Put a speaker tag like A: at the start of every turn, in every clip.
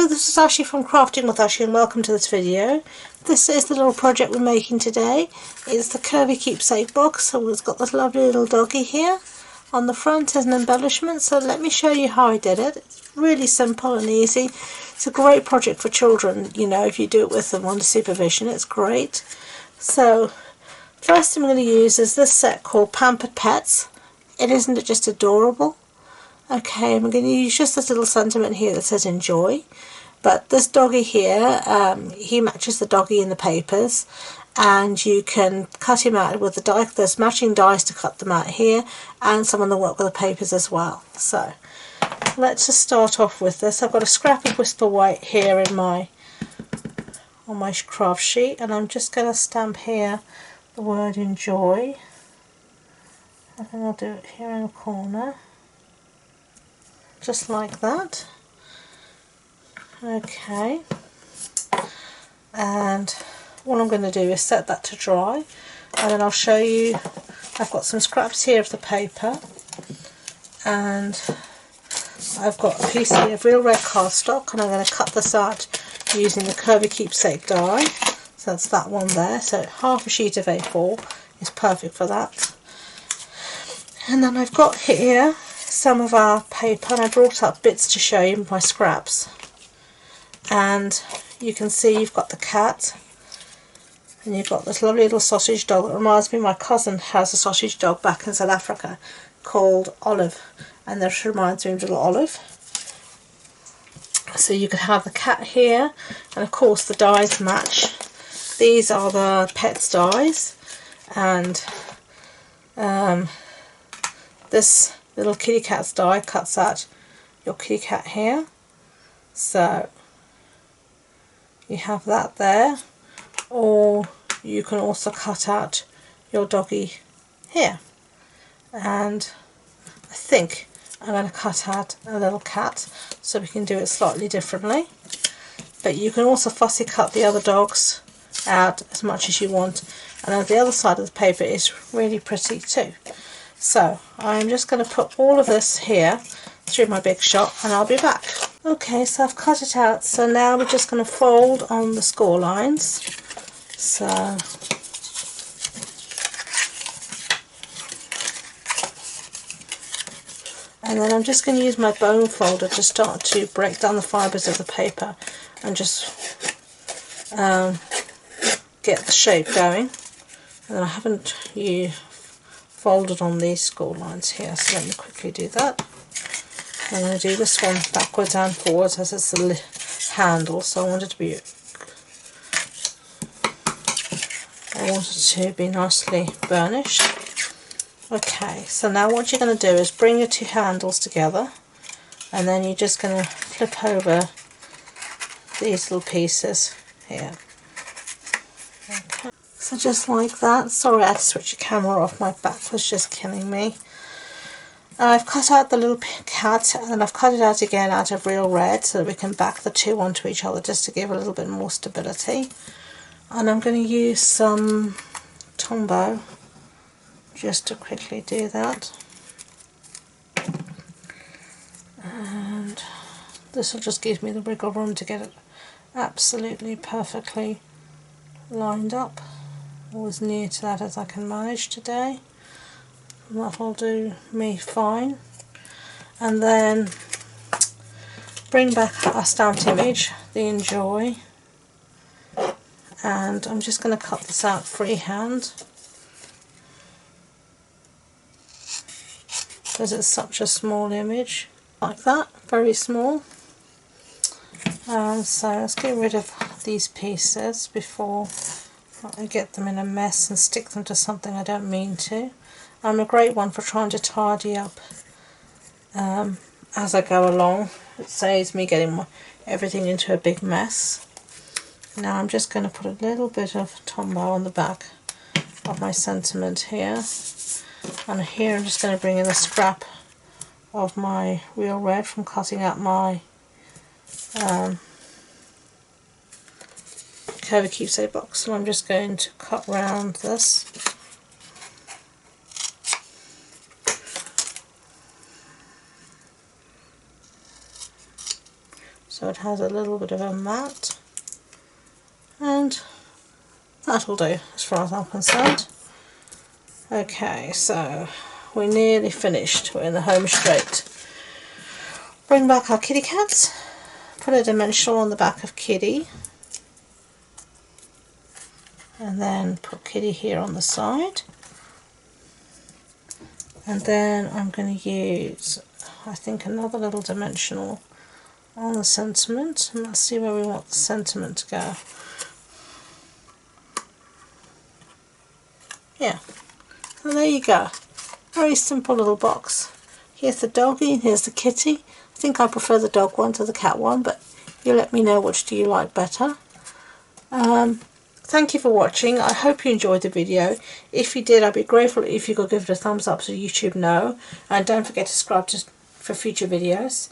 A: Hello, this is Ashi from Crafting with Ashi and welcome to this video. This is the little project we're making today. It's the Curvy Keepsake box, so it's got this lovely little doggy here on the front as an embellishment. So let me show you how I did it. It's really simple and easy. It's a great project for children, you know, if you do it with them under supervision, it's great. So first thing I'm going to use is this set called Pampered Pets. Isn't it just adorable? Okay, I'm going to use just this little sentiment here that says enjoy. But this doggy here, he matches the doggy in the papers, and you can cut him out with the die. There's matching dies to cut them out here, and some of them work with the papers as well. So let's just start off with this. I've got a scrap of Whisper White here in on my craft sheet, and I'm just going to stamp here the word enjoy. I think I'll do it here in the corner. Just like that. Okay, and what I'm going to do is set that to dry, and then I'll show you. I've got some scraps here of the paper, and I've got a piece here of real red cardstock, and I'm going to cut this out using the Curvy Keepsake die. So that's that one there. So half a sheet of A4 is perfect for that. And then I've got here some of our paper, and I brought up bits to show you my scraps. And you can see you've got the cat, and you've got this lovely little sausage dog. It reminds me, my cousin has a sausage dog back in South Africa called Olive, and this reminds me of little Olive. So you could have the cat here, and of course the dies match. These are the Pets dies, and this little kitty cat's die cuts out your kitty cat here, so you have that there. Or you can also cut out your doggy here, and I think I'm going to cut out a little cat so we can do it slightly differently. But you can also fussy cut the other dogs out as much as you want, and on the other side of the paper is really pretty too. So I'm just going to put all of this here through my big shot, and I'll be back. Okay, so I've cut it out, so now we're just going to fold on the score lines. So and then I'm just going to use my bone folder to start to break down the fibres of the paper and just get the shape going. And then I haven't folded on these score lines here, so let me quickly do that. I'm going to do this one backwards and forwards as it's the handle, so I want it to be nicely burnished. Okay, so now what you're going to do is bring your two handles together, and then you're just going to flip over these little pieces here. Okay. So just like that. Sorry, I had to switch the camera off, my back was just killing me. I've cut out the little cat, and I've cut it out again out of real red so that we can back the two onto each other just to give a little bit more stability. And I'm going to use some Tombow just to quickly do that. And this will just give me the wiggle room to get it absolutely perfectly lined up, or as near to that as I can manage today. And that'll do me fine. And then bring back our stamped image, the enjoy, and I'm just going to cut this out freehand because it's such a small image, like that, very small. So let's get rid of these pieces before I get them in a mess and stick them to something I don't mean to. I'm a great one for trying to tidy up as I go along. It saves me getting everything into a big mess. Now I'm just going to put a little bit of Tombow on the back of my sentiment here, and here I'm just going to bring in a scrap of my real red from cutting out my Curvy Keepsake box, and I'm just going to cut round this. So so it has a little bit of a mat, and that'll do as far as I'm concerned. Okay, so we're nearly finished. We're in the home straight. Bring back our kitty cats, put a dimensional on the back of Kitty, and then put Kitty here on the side, and then I'm going to use, I think, another little dimensional on the sentiment, and let's see where we want the sentiment to go. Yeah, so there you go. Very simple little box. Here's the doggy and here's the kitty. I think I prefer the dog one to the cat one, but you let me know which do you like better. Thank you for watching. I hope you enjoyed the video. If you did, I'd be grateful if you could give it a thumbs up so YouTube know, and don't forget to subscribe for future videos.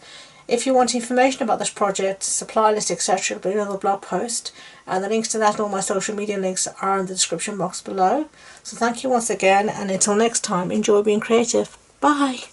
A: If you want information about this project, supply list, etc., it'll be another blog post, and the links to that and all my social media links are in the description box below. So thank you once again, and until next time, enjoy being creative. Bye!